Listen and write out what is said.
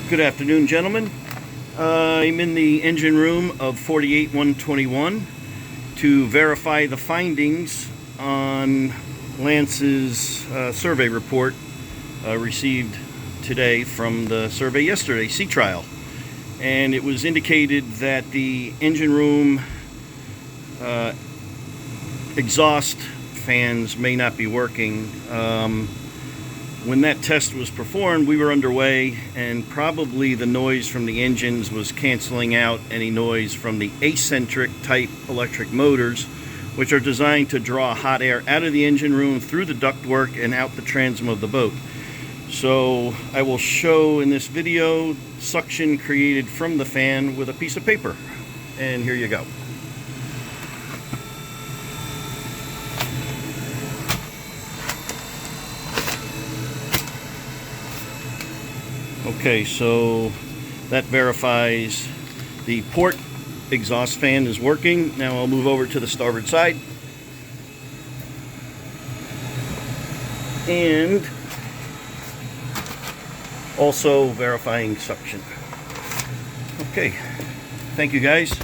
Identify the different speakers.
Speaker 1: Good afternoon, gentlemen. I'm in the engine room of 48121 to verify the findings on Lance's survey report received today from the survey yesterday, sea trial. And it was indicated that the engine room exhaust fans may not be working. When that test was performed, we were underway, and probably the noise from the engines was canceling out any noise from the eccentric type electric motors, which are designed to draw hot air out of the engine room through the ductwork and out the transom of the boat. So I will show in this video suction created from the fan with a piece of paper. And here you go. Okay, so that verifies the port exhaust fan is working. Now I'll move over to the starboard side. And also verifying suction. Okay, thank you guys.